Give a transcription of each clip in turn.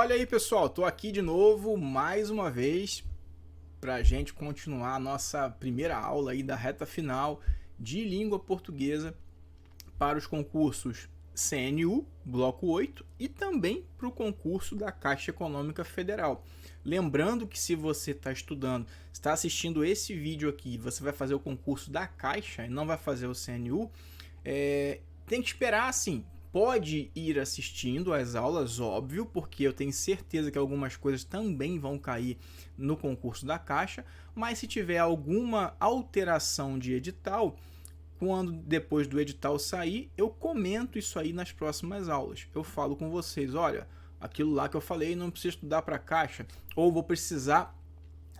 Olha aí, pessoal, tô aqui de novo mais uma vez para a gente continuar a nossa primeira aula aí da reta final de língua portuguesa para os concursos CNU, Bloco 8 e também para o concurso da Caixa Econômica Federal. Lembrando que se você está estudando, está assistindo esse vídeo aqui, você vai fazer o concurso da Caixa e não vai fazer o CNU, tem que esperar assim. Pode ir assistindo às aulas, óbvio, porque eu tenho certeza que algumas coisas também vão cair no concurso da Caixa, mas se tiver alguma alteração de edital, quando depois do edital sair, eu comento isso aí nas próximas aulas. Eu falo com vocês, olha, aquilo lá que eu falei não precisa estudar para a Caixa, ou vou precisar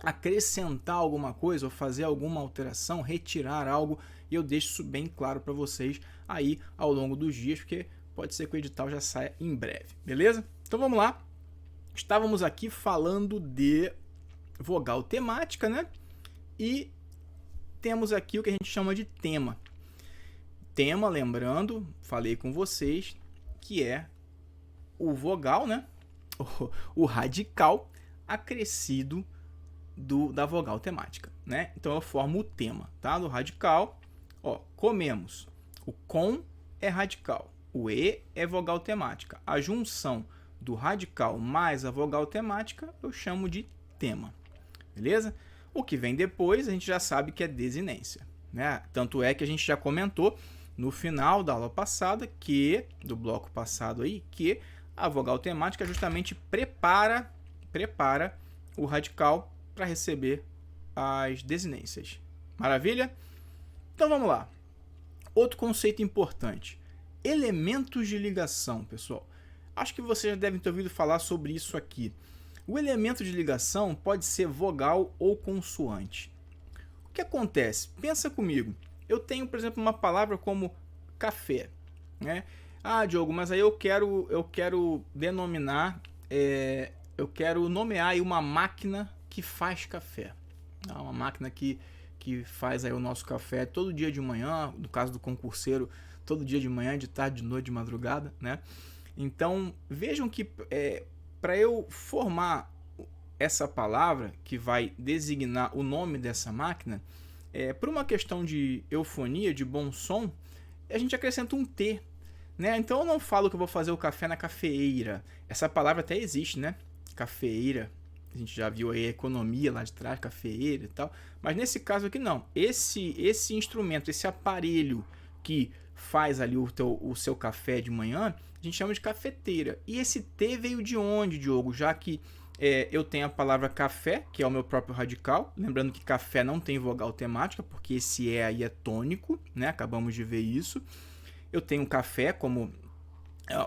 acrescentar alguma coisa, ou fazer alguma alteração, retirar algo, e eu deixo isso bem claro para vocês aí ao longo dos dias, porque pode ser que o edital já saia em breve, beleza? Então vamos lá. Estávamos aqui falando de vogal temática, né? E temos aqui o que a gente chama de tema. Tema, lembrando, falei com vocês, que é o vogal, né? O radical acrescido da vogal temática, né? Então eu formo o tema, tá? Do radical, ó, comemos. O com é radical. O E é vogal temática. A junção do radical mais a vogal temática eu chamo de tema. Beleza? O que vem depois a gente já sabe que é desinência, né? Tanto é que a gente já comentou no final da aula passada, do bloco passado aí, que a vogal temática justamente prepara o radical para receber as desinências. Maravilha? Então vamos lá. Outro conceito importante. Elementos de ligação, pessoal. Acho que vocês já devem ter ouvido falar sobre isso aqui. O elemento de ligação pode ser vogal ou consoante. O que acontece? Pensa comigo. Eu tenho, por exemplo, uma palavra como café, né? Ah, Diogo, mas aí eu quero denominar, eu quero nomear aí uma máquina que faz café. Uma máquina que faz aí o nosso café todo dia de manhã, no caso do concurseiro, todo dia de manhã, de tarde, de noite, de madrugada, né? Então, vejam que para eu formar essa palavra que vai designar o nome dessa máquina, por uma questão de eufonia, de bom som, a gente acrescenta um T, né? Então eu não falo que eu vou fazer o café na cafeeira. Essa palavra até existe, né? Cafeeira. A gente já viu aí a economia lá de trás, cafeeira e tal. Mas nesse caso aqui não. Esse instrumento, esse aparelho que faz ali o seu café de manhã, a gente chama de cafeteira. E esse T veio de onde, Diogo? Já que eu tenho a palavra café, que é o meu próprio radical. Lembrando que café não tem vogal temática, porque esse E aí é tônico, né? Acabamos de ver isso. Eu tenho café como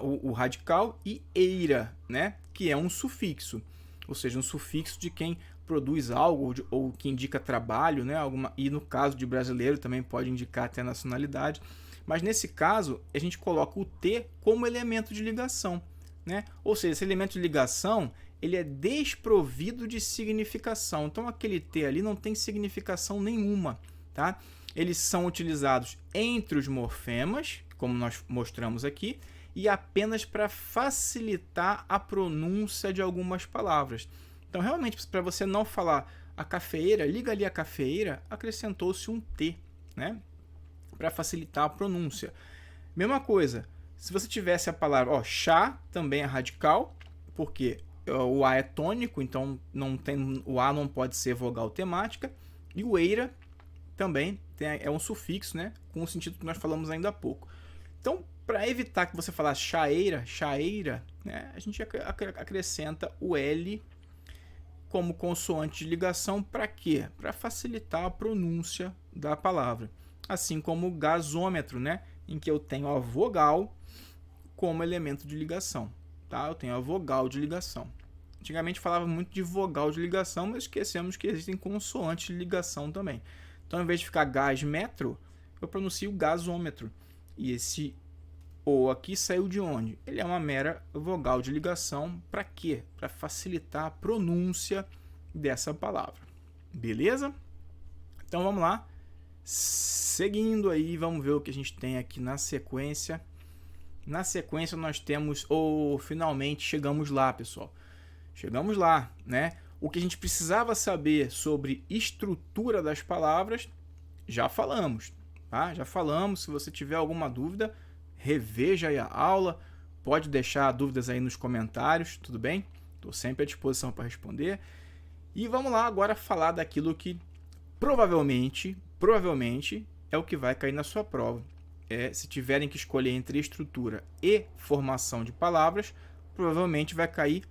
o radical e eira, né? Que é um sufixo. Ou seja, um sufixo de quem produz algo ou que indica trabalho, né? E no caso de brasileiro também pode indicar até nacionalidade. Mas nesse caso, a gente coloca o T como elemento de ligação, né? Ou seja, esse elemento de ligação ele é desprovido de significação. Então aquele T ali não tem significação nenhuma, tá? Eles são utilizados entre os morfemas, como nós mostramos aqui, e apenas para facilitar a pronúncia de algumas palavras. Então, realmente, para você não falar a cafeeira, liga ali a cafeeira, acrescentou-se um T, né? Para facilitar a pronúncia. Mesma coisa, se você tivesse a palavra chá, também é radical, porque o A é tônico, então o A não pode ser vogal temática, e o eira também é um sufixo, né? Com o sentido que nós falamos ainda há pouco. Então, para evitar que você falasse chaeira, né, a gente acrescenta o L como consoante de ligação para quê? Para facilitar a pronúncia da palavra. Assim como o gasômetro, né, em que eu tenho a vogal como elemento de ligação. Tá? Eu tenho a vogal de ligação. Antigamente falava muito de vogal de ligação, mas esquecemos que existem consoantes de ligação também. Então, ao invés de ficar gasmetro, eu pronuncio gasômetro. E esse O aqui saiu de onde? Ele é uma mera vogal de ligação. Para quê? Para facilitar a pronúncia dessa palavra. Beleza? Então vamos lá. Seguindo aí, vamos ver o que a gente tem aqui na sequência. Na sequência nós temos, finalmente chegamos lá, pessoal. chegamos lá, né? O que a gente precisava saber sobre estrutura das palavras, já falamos, tá? Já falamos. Se você tiver alguma dúvida, reveja aí a aula, pode deixar dúvidas aí nos comentários, tudo bem? Estou sempre à disposição para responder. E vamos lá agora falar daquilo que provavelmente é o que vai cair na sua prova. Se tiverem que escolher entre estrutura e formação de palavras, provavelmente vai cair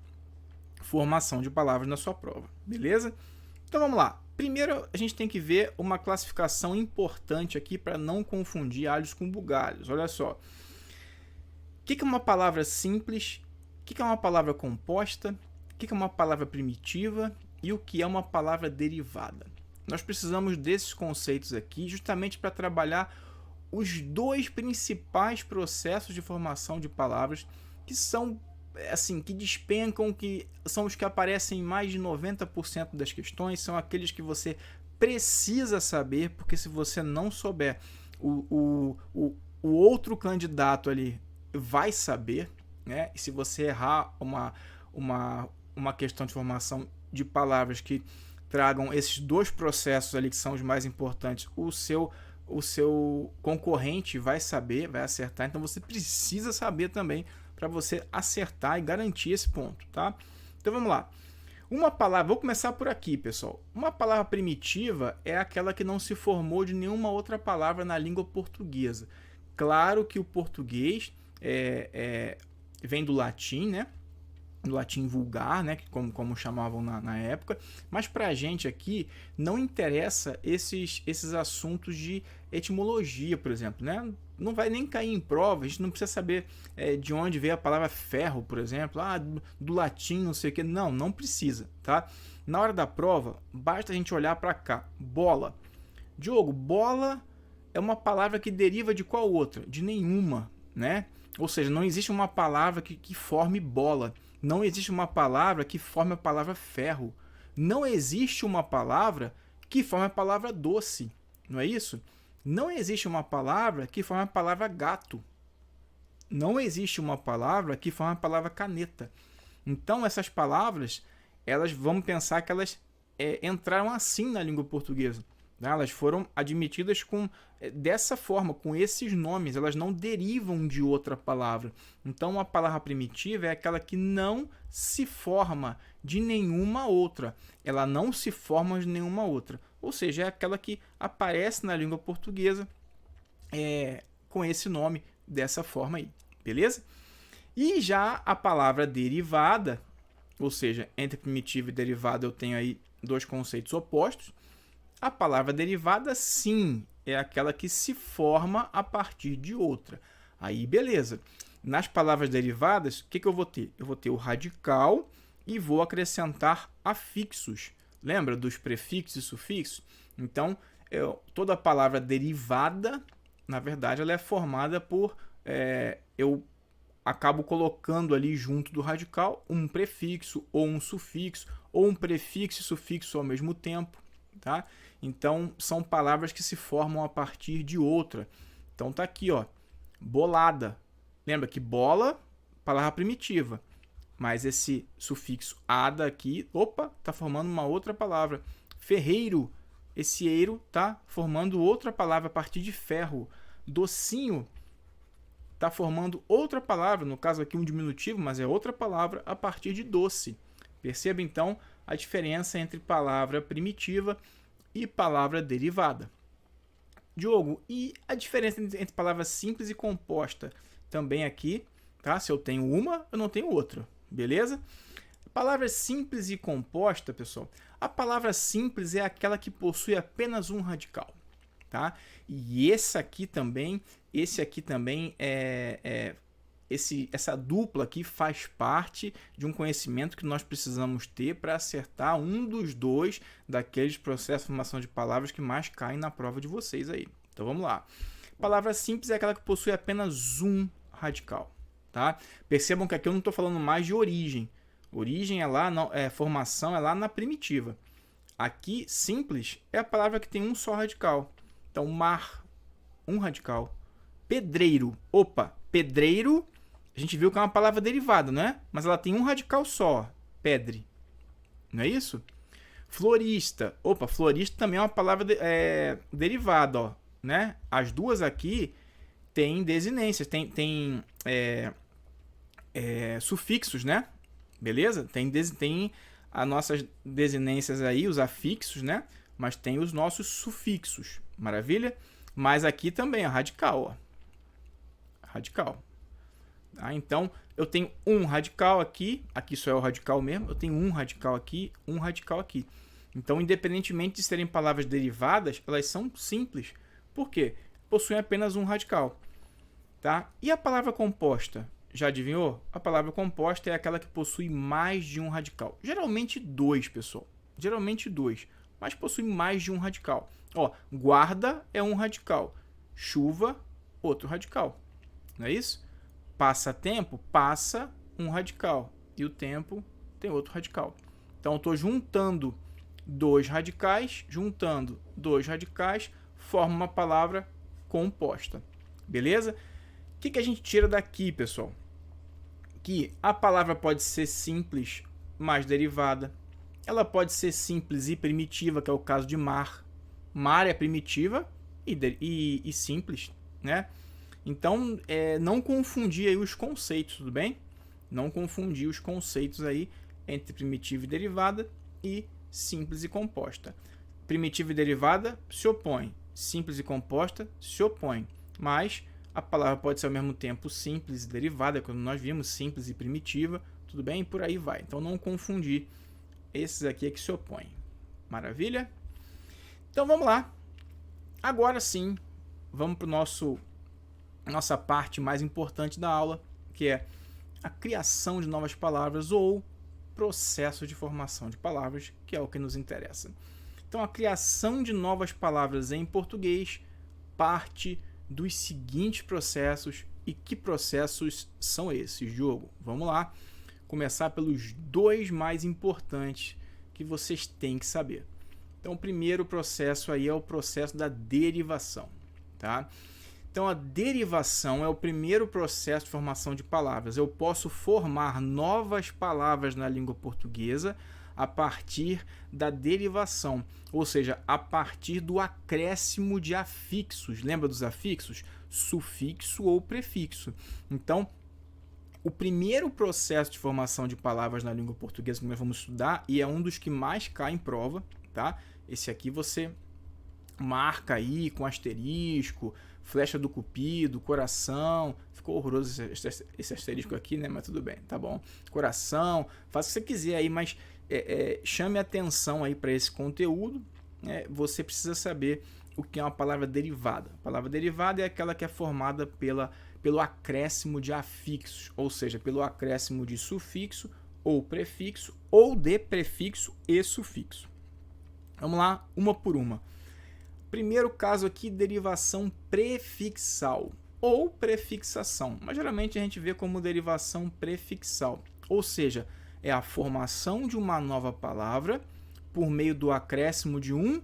formação de palavras na sua prova, beleza? Então vamos lá. Primeiro a gente tem que ver uma classificação importante aqui para não confundir alhos com bugalhos. Olha só. O que é uma palavra simples? O que é uma palavra composta? O que é uma palavra primitiva? E o que é uma palavra derivada? Nós precisamos desses conceitos aqui justamente para trabalhar os dois principais processos de formação de palavras que são assim, que despencam, que são os que aparecem em mais de 90% das questões, são aqueles que você precisa saber, porque se você não souber, o outro candidato ali vai saber, né? E se você errar uma questão de formação de palavras que tragam esses dois processos ali que são os mais importantes, o seu concorrente vai saber, vai acertar, então você precisa saber também para você acertar e garantir esse ponto, tá? Então vamos lá. Uma palavra, vou começar por aqui, pessoal. Uma palavra primitiva é aquela que não se formou de nenhuma outra palavra na língua portuguesa. Claro que o português vem do latim, né? Do latim vulgar, né? Como chamavam na época. Mas para a gente aqui não interessa esses assuntos de etimologia, por exemplo, né? Não vai nem cair em prova, a gente não precisa saber de onde veio a palavra ferro, por exemplo, do latim, não sei o que. Não precisa, tá? Na hora da prova, basta a gente olhar para cá. Bola. Diogo, bola é uma palavra que deriva de qual outra? De nenhuma, né? Ou seja, não existe uma palavra que forme bola. Não existe uma palavra que forme a palavra ferro. Não existe uma palavra que forme a palavra doce. Não é isso? Não existe uma palavra que forme a palavra gato. Não existe uma palavra que forme a palavra caneta. Então, essas palavras, vamos pensar que elas entraram assim na língua portuguesa. Né? Elas foram admitidas dessa forma, com esses nomes. Elas não derivam de outra palavra. Então, uma palavra primitiva é aquela que não se forma de nenhuma outra. Ela não se forma de nenhuma outra. Ou seja, é aquela que aparece na língua portuguesa com esse nome, dessa forma aí. Beleza? E já a palavra derivada, ou seja, entre primitiva e derivada eu tenho aí dois conceitos opostos. A palavra derivada, sim, é aquela que se forma a partir de outra. Aí, beleza. Nas palavras derivadas, o que eu vou ter? Eu vou ter o radical e vou acrescentar afixos. Lembra dos prefixos e sufixos? Então, toda palavra derivada, na verdade, ela é formada por... eu acabo colocando ali junto do radical um prefixo ou um sufixo, ou um prefixo e sufixo ao mesmo tempo. Tá? Então, são palavras que se formam a partir de outra. Então, tá aqui, ó, bolada. Lembra que bola, palavra primitiva. Mas esse sufixo ada aqui, tá formando uma outra palavra. Ferreiro, esse eiro tá formando outra palavra a partir de ferro. Docinho tá formando outra palavra, no caso aqui um diminutivo, mas é outra palavra a partir de doce. Perceba então a diferença entre palavra primitiva e palavra derivada. Diogo, e a diferença entre palavra simples e composta? Também aqui, tá? Se eu tenho uma, eu não tenho outra. Beleza? Palavra simples e composta, pessoal. A palavra simples é aquela que possui apenas um radical, tá? E esse aqui também essa dupla aqui faz parte de um conhecimento que nós precisamos ter para acertar um dos dois daqueles processos de formação de palavras que mais caem na prova de vocês aí. Então vamos lá. Palavra simples é aquela que possui apenas um radical. Tá? Percebam que aqui eu não estou falando mais de origem. Origem é lá, formação é lá na primitiva. Aqui, simples é a palavra que tem um só radical. Então, mar, um radical. Pedreiro, pedreiro, a gente viu que é uma palavra derivada, não é? Mas ela tem um radical só. pedre. Não é isso? Florista. Opa, florista também é uma palavra derivada, ó, né? As duas aqui têm desinências, tem sufixos, né? Beleza? Tem as nossas desinências aí, os afixos, né? Mas tem os nossos sufixos. Maravilha? Mas aqui também, ó, radical, ó. Radical. Tá? Então, eu tenho um radical aqui só é o radical mesmo, eu tenho um radical aqui. Então, independentemente de serem palavras derivadas, elas são simples. Por quê? Possuem apenas um radical. Tá? E a palavra composta? Já adivinhou? A palavra composta é aquela que possui mais de um radical. Geralmente dois, pessoal. Geralmente dois, mas possui mais de um radical. Ó, guarda é um radical. Chuva, outro radical. Não é isso? Passatempo, passa um radical. E o tempo tem outro radical. Então, eu estou juntando dois radicais, forma uma palavra composta. Beleza? O que a gente tira daqui, pessoal? Que a palavra pode ser simples, mas derivada. Ela pode ser simples e primitiva, que é o caso de mar. Mar é primitiva e simples, né? Então, não confundir aí os conceitos, tudo bem? Não confundir os conceitos aí entre primitiva e derivada e simples e composta. Primitiva e derivada se opõem, simples e composta se opõem, mas a palavra pode ser ao mesmo tempo simples e derivada, quando nós vimos simples e primitiva, tudo bem? E por aí vai. Então, não confundir esses aqui que se opõem. Maravilha? Então, vamos lá. Agora sim, vamos para nossa parte mais importante da aula, que é a criação de novas palavras ou processo de formação de palavras, que é o que nos interessa. Então, a criação de novas palavras em português parte dos seguintes processos. E que processos são esses, Diogo? Vamos lá. Começar pelos dois mais importantes que vocês têm que saber. Então, o primeiro processo aí é o processo da derivação, tá? Então, a derivação é o primeiro processo de formação de palavras. Eu posso formar novas palavras na língua portuguesa a partir da derivação, ou seja, a partir do acréscimo de afixos. Lembra dos afixos? Sufixo ou prefixo. Então, o primeiro processo de formação de palavras na língua portuguesa que nós vamos estudar, e é um dos que mais cai em prova, tá? Esse aqui você marca aí com asterisco, flecha do cupido, coração. Ficou horroroso esse asterisco aqui, né? Mas tudo bem, tá bom. Coração, faça o que você quiser aí, mas chame atenção aí para esse conteúdo. Você precisa saber o que é uma palavra derivada. A palavra derivada é aquela que é formada pelo acréscimo de afixos, ou seja, pelo acréscimo de sufixo ou prefixo, ou de prefixo e sufixo. Vamos lá, uma por uma. Primeiro caso aqui, derivação prefixal ou prefixação, mas geralmente a gente vê como derivação prefixal, ou seja, é a formação de uma nova palavra por meio do acréscimo de um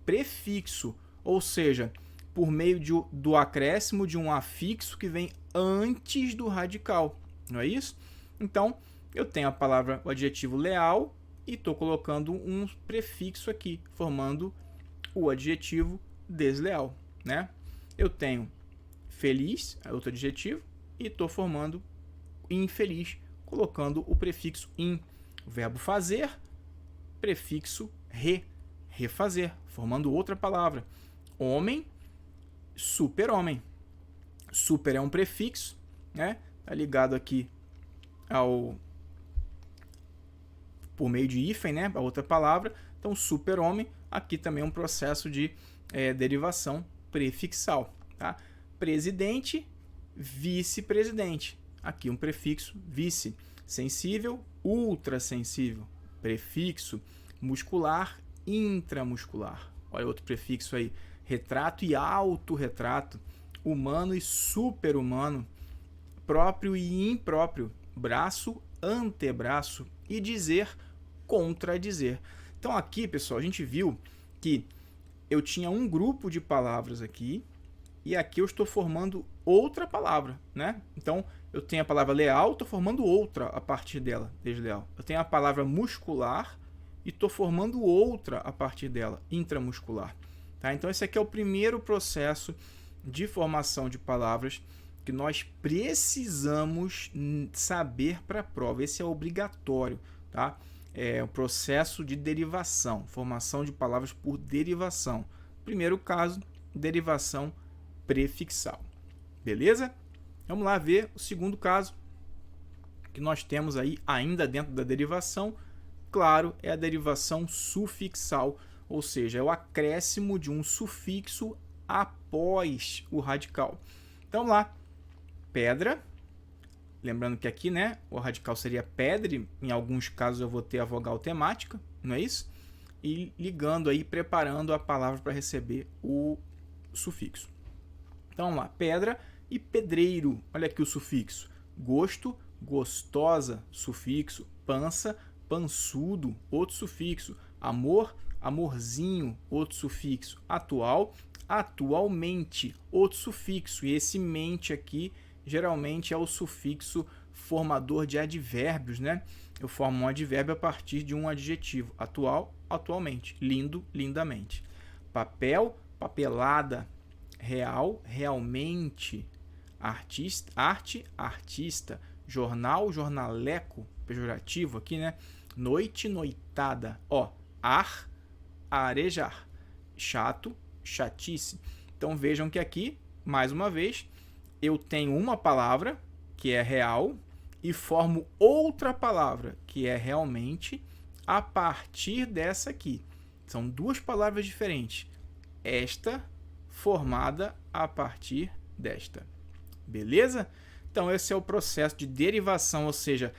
prefixo, ou seja, por meio do acréscimo de um afixo que vem antes do radical, não é isso? Então, eu tenho a palavra, o adjetivo leal, e estou colocando um prefixo aqui, formando o adjetivo desleal, né? Eu tenho feliz, é outro adjetivo, e estou formando infeliz, colocando o prefixo in. O verbo fazer, prefixo refazer, formando outra palavra. Homem, super-homem. Super é um prefixo, né? Tá ligado aqui por meio de hífen, né? A outra palavra. Então, super-homem, aqui também é um processo de derivação prefixal, tá? Presidente, vice-presidente. Aqui um prefixo, vice. Sensível, ultrassensível. Prefixo, muscular, intramuscular. Olha outro prefixo aí. Retrato e autorretrato. Humano e super-humano. Próprio e impróprio. Braço, antebraço. E dizer, contradizer. Então aqui, pessoal, a gente viu que eu tinha um grupo de palavras aqui e aqui eu estou formando outra palavra, né? Então, eu tenho a palavra leal, estou formando outra a partir dela, desleal. Eu tenho a palavra muscular e estou formando outra a partir dela, intramuscular. Tá? Então, esse aqui é o primeiro processo de formação de palavras que nós precisamos saber para a prova. Esse é obrigatório, tá? É o processo de derivação, formação de palavras por derivação. Primeiro caso, derivação prefixal. Beleza? Vamos lá ver o segundo caso que nós temos aí ainda dentro da derivação. Claro, é a derivação sufixal, ou seja, é o acréscimo de um sufixo após o radical. Então, vamos lá. Pedra. Lembrando que aqui, né, o radical seria pedre. Em alguns casos eu vou ter a vogal temática, não é isso? E ligando aí, preparando a palavra para receber o sufixo. Então, vamos lá. Pedra e pedreiro. Olha aqui o sufixo. Gosto, gostosa, sufixo. Pança, pançudo, outro sufixo. Amor, amorzinho, outro sufixo. Atual, atualmente, outro sufixo. E esse mente aqui geralmente é o sufixo formador de advérbios, né? Eu formo um advérbio a partir de um adjetivo. Atual, atualmente. Lindo, lindamente. Papel, papelada. Real, realmente. Artista, arte, artista. Jornal, jornaleco, pejorativo aqui, né? Noite, noitada. Ó, ar, arejar. Chato, chatice. Então vejam que aqui, mais uma vez, eu tenho uma palavra, que é real, e formo outra palavra, que é realmente, a partir dessa aqui. São duas palavras diferentes. Esta formada a partir desta. Beleza? Então, esse é o processo de derivação, ou seja,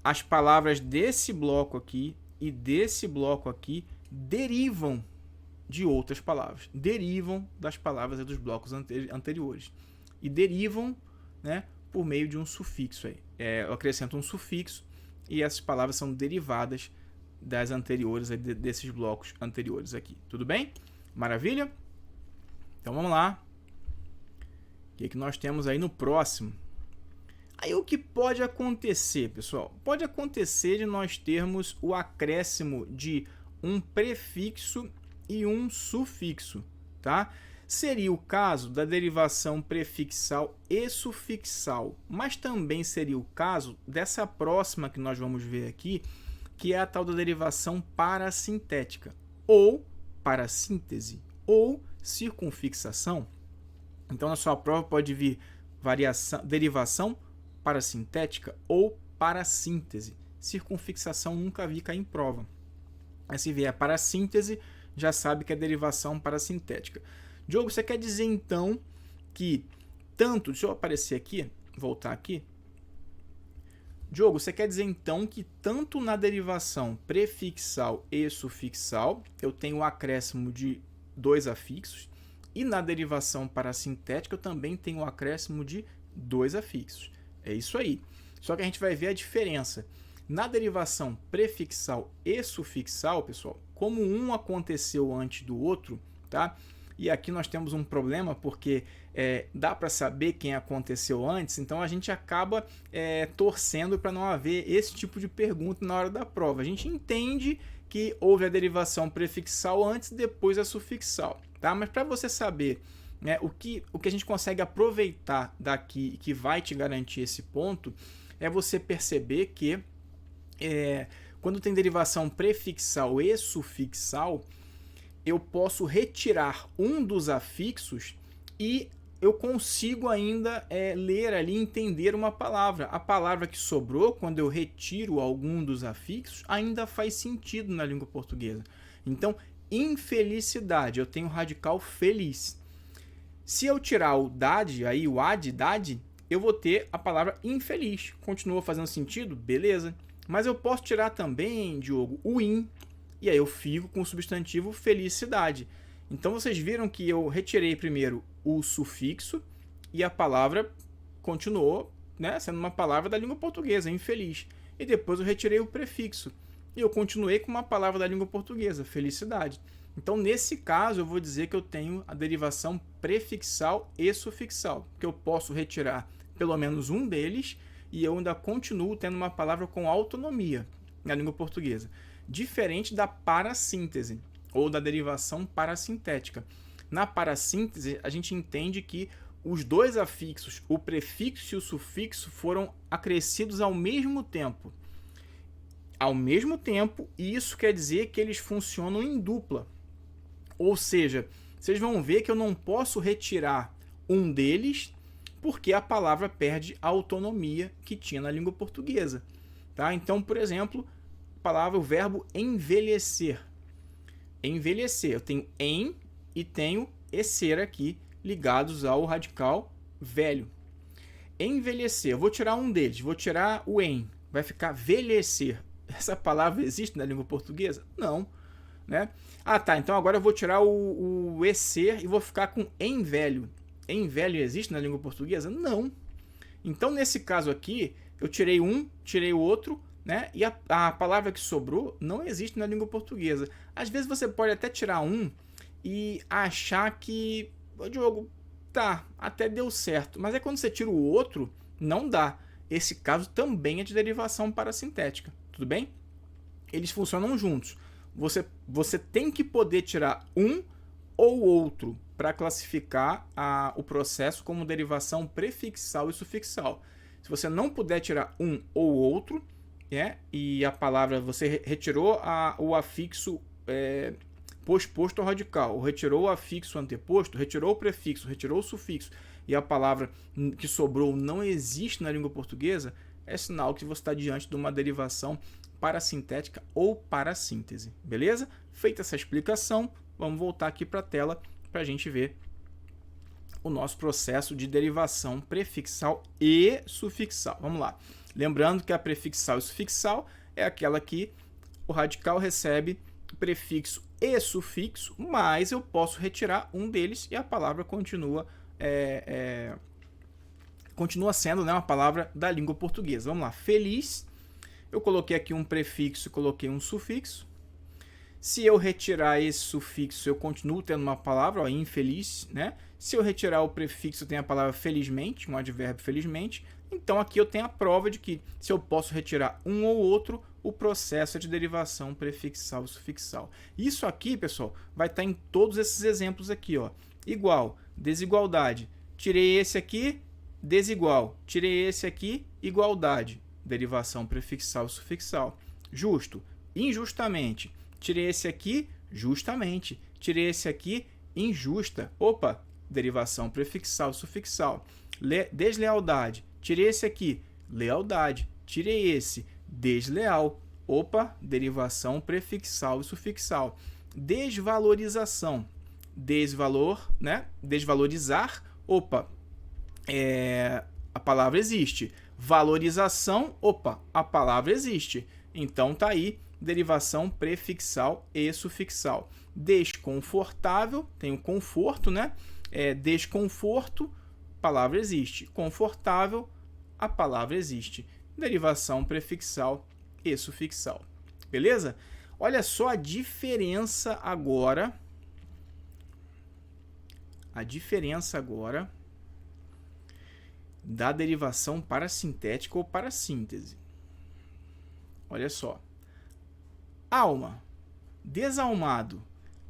as palavras desse bloco aqui e desse bloco aqui derivam de outras palavras. Derivam das palavras dos blocos anteriores. E derivam, né, por meio de um sufixo aí. Eu acrescento um sufixo e essas palavras são derivadas das anteriores, desses blocos anteriores aqui. Tudo bem? Maravilha? Então vamos lá. O que nós temos aí no próximo? Aí o que pode acontecer, pessoal? Pode acontecer de nós termos o acréscimo de um prefixo e um sufixo, tá? Seria o caso da derivação prefixal e sufixal, mas também seria o caso dessa próxima que nós vamos ver aqui, que é a tal da derivação parasintética, ou parassíntese, ou circunfixação. Então, na sua prova pode vir derivação parasintética ou parassíntese. Circunfixação nunca vi cair em prova. Mas se vier parassíntese, já sabe que é derivação parasintética. Diogo, você quer dizer então que tanto... Deixa eu aparecer aqui, voltar aqui. Diogo, você quer dizer então que tanto na derivação prefixal e sufixal eu tenho o acréscimo de dois afixos e na derivação parasintética eu também tenho o acréscimo de dois afixos. É isso aí. Só que a gente vai ver a diferença. Na derivação prefixal e sufixal, pessoal, como um aconteceu antes do outro, tá? E aqui nós temos um problema porque dá para saber quem aconteceu antes, então a gente acaba torcendo para não haver esse tipo de pergunta na hora da prova. A gente entende que houve a derivação prefixal antes e depois a sufixal, tá? Mas para você saber, né, o que a gente consegue aproveitar daqui e que vai te garantir esse ponto é você perceber que quando tem derivação prefixal e sufixal, eu posso retirar um dos afixos e eu consigo ainda ler ali, entender uma palavra. A palavra que sobrou, quando eu retiro algum dos afixos, ainda faz sentido na língua portuguesa. Então, infelicidade, eu tenho o radical feliz. Se eu tirar o dade, aí o ad, dade, eu vou ter a palavra infeliz. Continua fazendo sentido? Beleza. Mas eu posso tirar também, Diogo, o in, e aí eu fico com o substantivo felicidade. Então vocês viram que eu retirei primeiro o sufixo e a palavra continuou, né, sendo uma palavra da língua portuguesa, infeliz. E depois eu retirei o prefixo e eu continuei com uma palavra da língua portuguesa, felicidade. Então, nesse caso, eu vou dizer que eu tenho a derivação prefixal e sufixal, que eu posso retirar pelo menos um deles e eu ainda continuo tendo uma palavra com autonomia na língua portuguesa, diferente da parassíntese ou da derivação parassintética. Na parassíntese, a gente entende que os dois afixos, o prefixo e o sufixo, foram acrescidos ao mesmo tempo. E isso quer dizer que eles funcionam em dupla. Ou seja, vocês vão ver que eu não posso retirar um deles porque a palavra perde a autonomia que tinha na língua portuguesa. Tá? Então, por exemplo, o verbo envelhecer. Envelhecer, eu tenho em e tenho ecer aqui, ligados ao radical velho. Envelhecer, eu vou tirar um deles, vou tirar o em, vai ficar velhecer. Essa palavra existe na língua portuguesa? Não. Né? Ah, tá, então agora eu vou tirar o ecer e vou ficar com em velho. Em velho existe na língua portuguesa? Não. Então, nesse caso aqui, eu tirei um, tirei o outro, né? E a palavra que sobrou não existe na língua portuguesa. Às vezes você pode até tirar um e achar que, ô Diogo, tá, até deu certo. Mas é quando você tira o outro, não dá. Esse caso também é de derivação parassintética. Tudo bem? Eles funcionam juntos. Você tem que poder tirar um ou outro para classificar o processo como derivação prefixal e sufixal. Se você não puder tirar um ou outro, e a palavra você retirou o afixo posposto ao radical, ou retirou o afixo anteposto, retirou o prefixo, retirou o sufixo, e a palavra que sobrou não existe na língua portuguesa, é sinal que você está diante de uma derivação parassintética ou parassíntese. Beleza? Feita essa explicação, vamos voltar aqui para a tela para a gente ver o nosso processo de derivação prefixal e sufixal. Vamos lá. Lembrando que a prefixal e sufixal é aquela que o radical recebe prefixo e sufixo, mas eu posso retirar um deles e a palavra continua sendo, né, uma palavra da língua portuguesa. Vamos lá. Feliz, eu coloquei aqui um prefixo, coloquei um sufixo. Se eu retirar esse sufixo, eu continuo tendo uma palavra, ó, infeliz, né? Se eu retirar o prefixo, eu tenho a palavra felizmente, um advérbio felizmente. Então, aqui eu tenho a prova de que, se eu posso retirar um ou outro, o processo é de derivação prefixal e sufixal. Isso aqui, pessoal, vai estar em todos esses exemplos aqui, ó. Igual, desigualdade. Tirei esse aqui, desigual. Tirei esse aqui, igualdade. Derivação prefixal e sufixal. Justo, injustamente. Tirei esse aqui, justamente. Tirei esse aqui, injusta. Opa, derivação prefixal e sufixal. Deslealdade. Tirei esse aqui, lealdade. Tirei esse, desleal. Opa, derivação prefixal e sufixal. Desvalorização. Né? Desvalorizar. Opa, a palavra existe. Valorização. Opa, a palavra existe. Então tá aí, derivação prefixal e sufixal. Desconfortável, tem o conforto, né? Desconforto, palavra existe. Confortável, a palavra existe. Derivação prefixal e sufixal. Beleza? Olha só a diferença agora. Da derivação parassintética ou parassíntese. Olha só. Alma, desalmado.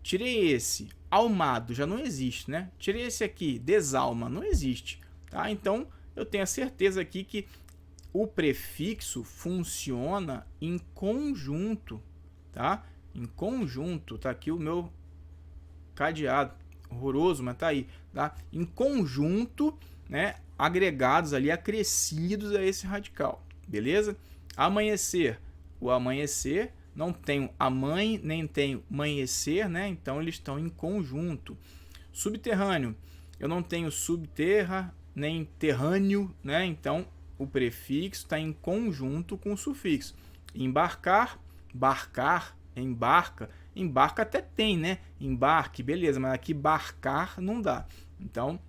Tirei esse, almado, já não existe, né? Tirei esse aqui, desalma, não existe. Tá? Então, eu tenho a certeza aqui que o prefixo funciona em conjunto, tá? Em conjunto, tá aqui o meu cadeado, horroroso, mas tá aí, tá? Em conjunto, né? Agregados ali, acrescidos a esse radical, beleza? Amanhecer, o amanhecer, não tenho a mãe, nem tenho amanhecer, né? Então eles estão em conjunto. Subterrâneo, eu não tenho subterra, nem terrâneo, né? Então o prefixo está em conjunto com o sufixo. Embarcar, barcar, embarca. Embarca até tem, né? Embarque, beleza, mas aqui barcar não dá. Então,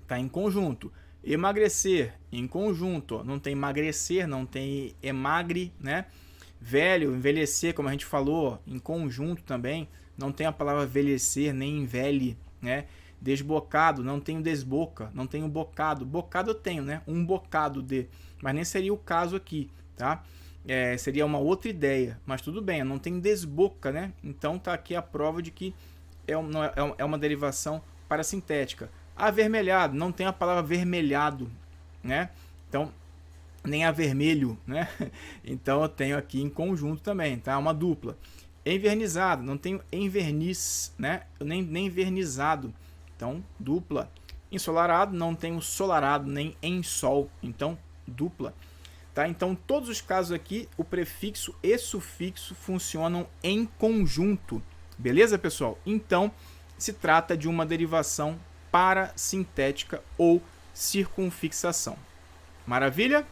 está em conjunto. Emagrecer, em conjunto. Ó. Não tem emagrecer, não tem emagre, né? Velho, envelhecer, como a gente falou, ó, em conjunto também. não tenho a palavra envelhecer, nem envelhe, né? Desbocado, não tenho desboca, não tenho bocado. Bocado eu tenho, né? Um bocado de, mas nem seria o caso aqui, tá? Seria uma outra ideia, mas tudo bem, eu não tenho desboca, né? Então tá aqui a prova de que é uma derivação parasintética. Avermelhado, não tem a palavra vermelhado, né? Então, nem avermelho, né? Então eu tenho aqui em conjunto também, tá? Uma dupla. Envernizado, não tenho enverniz, né? Nem vernizado, então dupla. Ensolarado, não tenho solarado, nem ensol, então dupla. Tá? Então, todos os casos aqui, o prefixo e sufixo funcionam em conjunto. Beleza, pessoal? Então, se trata de uma derivação parasintética ou circunfixação. Maravilha?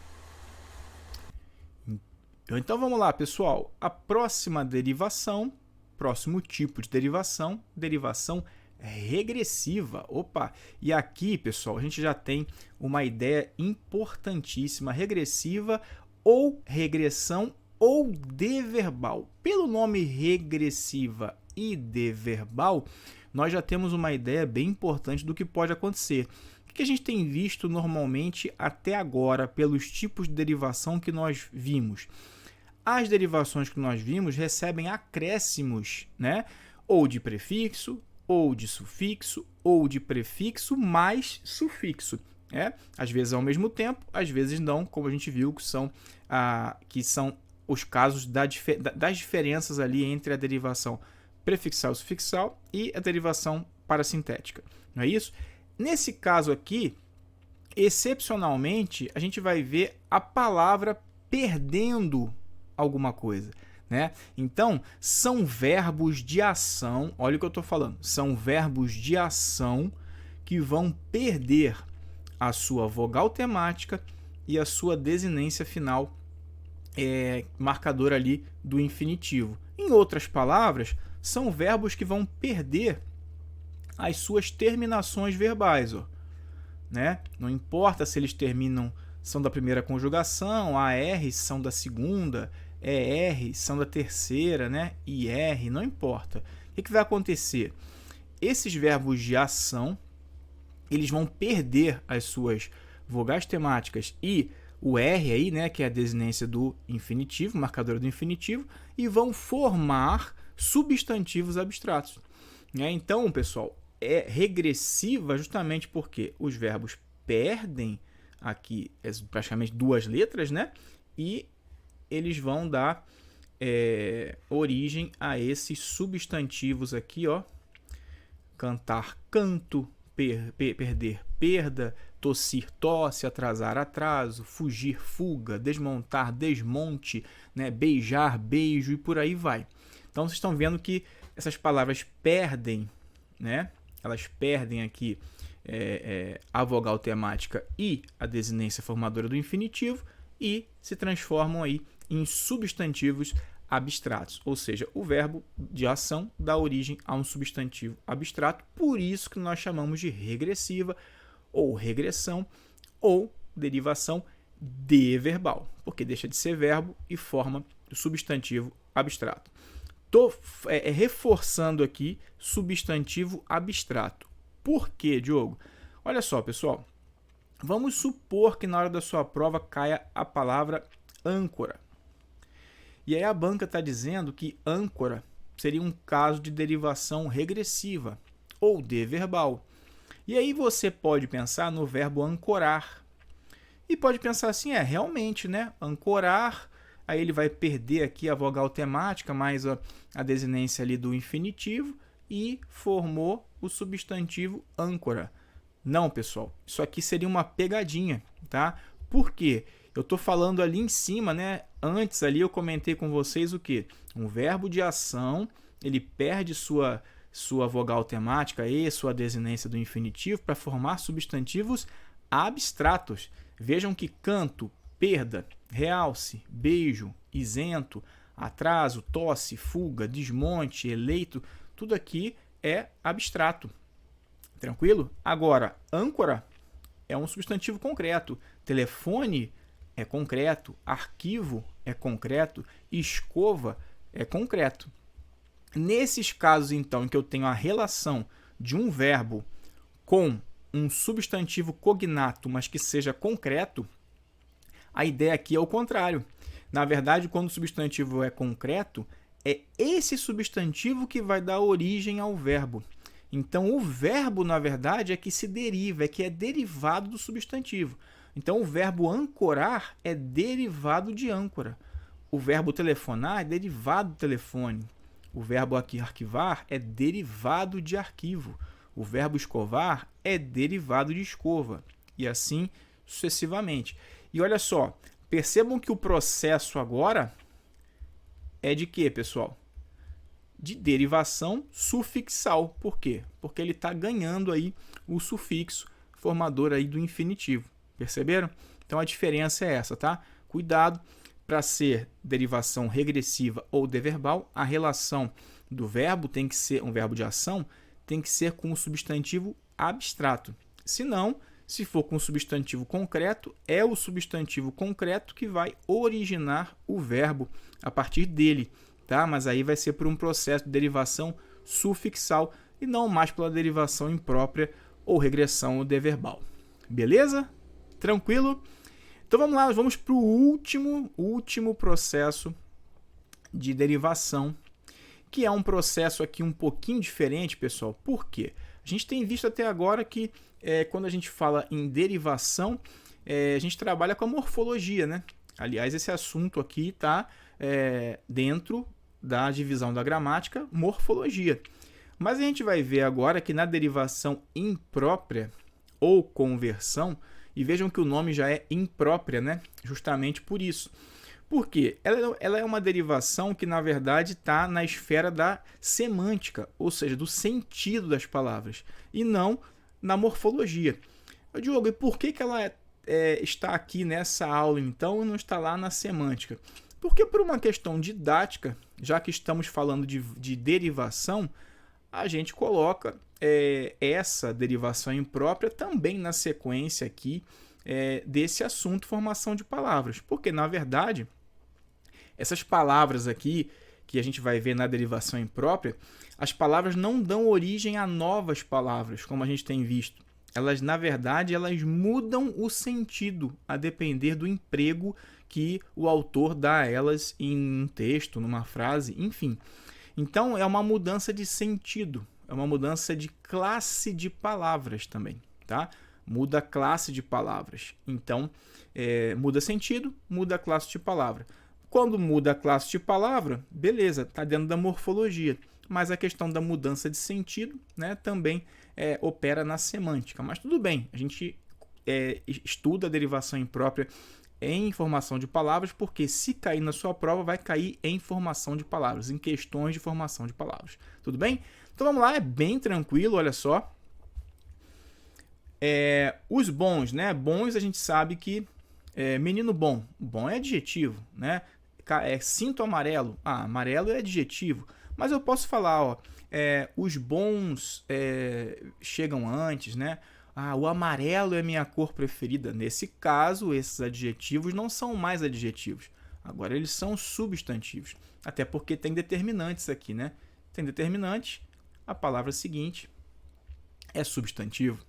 Então, vamos lá, pessoal. A próxima derivação, próximo tipo de derivação, derivação regressiva. Opa! E aqui, pessoal, a gente já tem uma ideia importantíssima. Regressiva ou regressão ou deverbal. Pelo nome regressiva e deverbal, nós já temos uma ideia bem importante do que pode acontecer. O que a gente tem visto normalmente até agora pelos tipos de derivação que nós vimos? As derivações que nós vimos recebem acréscimos, né? Ou de prefixo, ou de sufixo, ou de prefixo mais sufixo. Às vezes ao mesmo tempo, às vezes não, como a gente viu que são os casos das diferenças ali entre a derivação prefixal e sufixal e a derivação parasintética. Não é isso? Nesse caso aqui, excepcionalmente, a gente vai ver a palavra perdendo alguma coisa. Né? Então, são verbos de ação, olha o que eu estou falando, são verbos de ação que vão perder a sua vogal temática e a sua desinência final marcadora ali do infinitivo. Em outras palavras, são verbos que vão perder as suas terminações verbais. Né? Não importa se eles são da primeira conjugação, AR são da segunda, ER são da terceira, né? IR, não importa. O que vai acontecer? Esses verbos de ação, eles vão perder as suas vogais temáticas e o R aí, né, que é a desinência do infinitivo, marcadora do infinitivo, e vão formar substantivos abstratos. Então, pessoal, é regressiva justamente porque os verbos perdem aqui praticamente duas letras, né? E eles vão dar origem a esses substantivos aqui, ó. Cantar, canto, perder, perda, tossir, tosse, atrasar, atraso, fugir, fuga, desmontar, desmonte, né? Beijar, beijo e por aí vai. Então, vocês estão vendo que essas palavras perdem, né? Elas perdem aqui a vogal temática e a desinência formadora do infinitivo e se transformam aí em substantivos abstratos, ou seja, o verbo de ação dá origem a um substantivo abstrato, por isso que nós chamamos de regressiva ou regressão ou derivação deverbal, porque deixa de ser verbo e forma o substantivo abstrato. Estou reforçando aqui substantivo abstrato. Por quê, Diogo? Olha só, pessoal, vamos supor que na hora da sua prova caia a palavra âncora. E aí a banca está dizendo que âncora seria um caso de derivação regressiva ou deverbal. E aí você pode pensar no verbo ancorar. E pode pensar assim, realmente, né? Ancorar, aí ele vai perder aqui a vogal temática, mais a desinência ali do infinitivo e formou o substantivo âncora. Não, pessoal, isso aqui seria uma pegadinha, tá? Por quê? Eu estou falando ali em cima, né? Antes ali eu comentei com vocês o quê? Um verbo de ação, ele perde sua vogal temática e sua desinência do infinitivo para formar substantivos abstratos. Vejam que canto, perda, realce, beijo, isento, atraso, tosse, fuga, desmonte, eleito, tudo aqui é abstrato. Tranquilo? Agora, âncora é um substantivo concreto. Telefone é concreto. Arquivo é concreto. Escova é concreto. Nesses casos, então, em que eu tenho a relação de um verbo com um substantivo cognato, mas que seja concreto, a ideia aqui é o contrário. Na verdade, quando o substantivo é concreto, é esse substantivo que vai dar origem ao verbo. Então, o verbo, na verdade, é que se deriva, é que é derivado do substantivo. Então, o verbo ancorar é derivado de âncora. O verbo telefonar é derivado do telefone. O verbo aqui arquivar é derivado de arquivo. O verbo escovar é derivado de escova. E assim sucessivamente. E olha só, percebam que o processo agora é de quê, pessoal? De derivação sufixal. Por quê? Porque ele está ganhando aí o sufixo formador aí do infinitivo. Perceberam? Então a diferença é essa, tá? Cuidado, para ser derivação regressiva ou deverbal, a relação do verbo tem que ser, um verbo de ação, tem que ser com o substantivo abstrato. Se não, se for com o substantivo concreto, é o substantivo concreto que vai originar o verbo a partir dele, tá? Mas aí vai ser por um processo de derivação sufixal e não mais pela derivação imprópria ou regressão ou deverbal. Beleza? Tranquilo? Então vamos lá, vamos para o último processo de derivação, que é um processo aqui um pouquinho diferente, pessoal. Por quê? A gente tem visto até agora que quando a gente fala em derivação, a gente trabalha com a morfologia, né? Aliás, esse assunto aqui está dentro da divisão da gramática, morfologia. Mas a gente vai ver agora que na derivação imprópria ou conversão, e vejam que o nome já é imprópria, né? Justamente por isso. Por quê? Ela é uma derivação que, na verdade, está na esfera da semântica, ou seja, do sentido das palavras, e não na morfologia. Diogo, e por que ela está aqui nessa aula, então, e não está lá na semântica? Porque por uma questão didática, já que estamos falando de derivação, a gente coloca essa derivação imprópria também na sequência aqui desse assunto formação de palavras. Porque, na verdade, essas palavras aqui que a gente vai ver na derivação imprópria, as palavras não dão origem a novas palavras, como a gente tem visto. Elas, na verdade, elas mudam o sentido a depender do emprego que o autor dá a elas em um texto, numa frase, enfim. Então, é uma mudança de sentido, é uma mudança de classe de palavras também, tá? Muda a classe de palavras. Então, muda sentido, muda a classe de palavra. Quando muda a classe de palavra, beleza, está dentro da morfologia. Mas a questão da mudança de sentido, né, também opera na semântica. Mas tudo bem, a gente estuda a derivação imprópria em formação de palavras, porque se cair na sua prova, vai cair em formação de palavras, em questões de formação de palavras. Tudo bem? Então vamos lá, é bem tranquilo, olha só. Os bons, né? Bons a gente sabe que menino bom. Bom é adjetivo, né? Cinto amarelo. Amarelo é adjetivo. Mas eu posso falar, ó, os bons chegam antes, né? O amarelo é minha cor preferida. Nesse caso, esses adjetivos não são mais adjetivos. Agora eles são substantivos. Até porque tem determinantes aqui, né? Tem determinantes, a palavra seguinte é substantivo.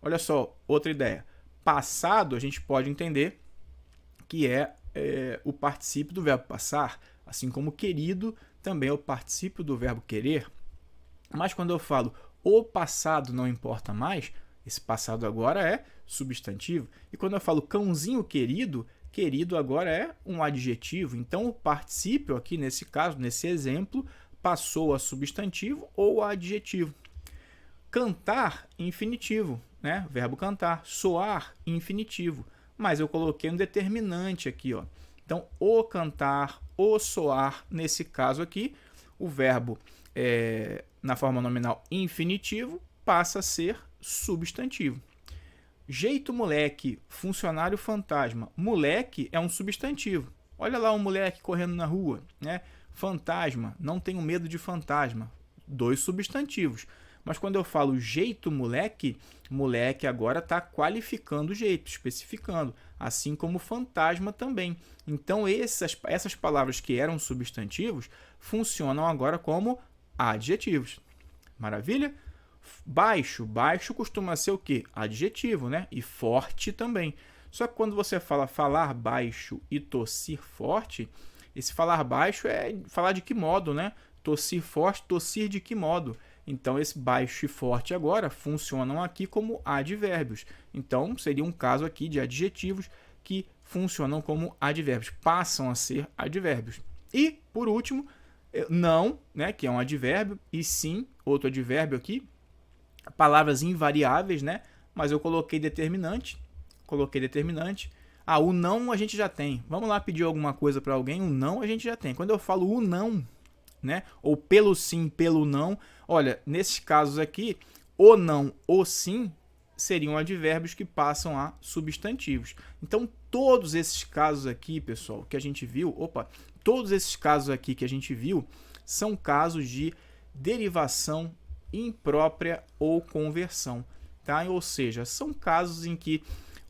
Olha só, outra ideia. Passado a gente pode entender que é o particípio do verbo passar, assim como querido também é o particípio do verbo querer. Mas quando eu falo o passado não importa mais, esse passado agora é substantivo. E quando eu falo cãozinho querido, querido agora é um adjetivo. Então o particípio aqui nesse caso, nesse exemplo, passou a substantivo ou a adjetivo. Cantar, infinitivo, né? Verbo cantar. Soar, infinitivo. Mas eu coloquei um determinante aqui, ó. Então, o cantar, o soar, nesse caso aqui, o verbo na forma nominal infinitivo passa a ser substantivo. Jeito moleque, funcionário fantasma. Moleque é um substantivo. Olha lá um moleque correndo na rua, né? Fantasma, não tenho medo de fantasma. 2 substantivos. Mas quando eu falo jeito moleque, moleque agora está qualificando o jeito, especificando, assim como fantasma também. Então essas palavras que eram substantivos funcionam agora como adjetivos. Maravilha? Baixo. Baixo costuma ser o quê? Adjetivo, né? E forte também. Só que quando você fala falar baixo e tossir forte, esse falar baixo é falar de que modo, né? Tossir forte, tossir de que modo? Então, esse baixo e forte agora funcionam aqui como advérbios. Então, seria um caso aqui de adjetivos que funcionam como advérbios, passam a ser advérbios. E, por último, não, né, que é um advérbio, e sim, outro advérbio aqui, palavras invariáveis, né? Mas eu coloquei determinante. Ah, o não a gente já tem. Vamos lá pedir alguma coisa para alguém, o não a gente já tem. Quando eu falo o não, né? Ou pelo sim, pelo não, olha, nesses casos aqui, o não, o sim seriam advérbios que passam a substantivos. Então, todos esses casos aqui, pessoal, que a gente viu, todos esses casos aqui que a gente viu são casos de derivação imprópria ou conversão, tá? Ou seja, são casos em que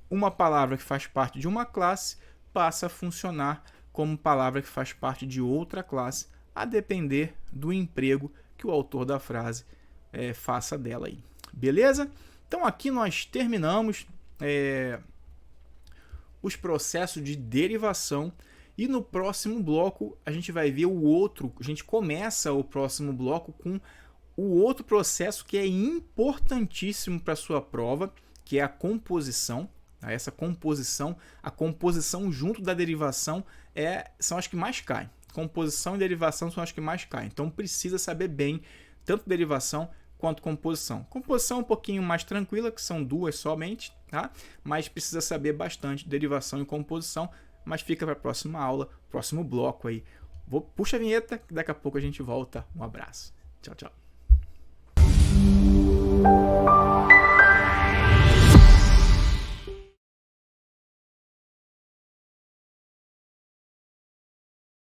uma palavra que faz parte de uma classe passa a funcionar como palavra que faz parte de outra classe, a depender do emprego que o autor da frase faça dela aí. Beleza? Então aqui nós terminamos os processos de derivação e no próximo bloco a gente vai ver o outro, a gente começa o próximo bloco com o outro processo que é importantíssimo para a sua prova, que é a composição. Essa composição, a composição junto da derivação são as que mais caem. Composição e derivação são as que mais caem. Então precisa saber bem tanto derivação quanto composição. Composição é um pouquinho mais tranquila, que são duas somente, tá? Mas precisa saber bastante derivação e composição, mas fica para a próxima aula, próximo bloco aí. Puxa a vinheta, que daqui a pouco a gente volta. Um abraço. Tchau, tchau.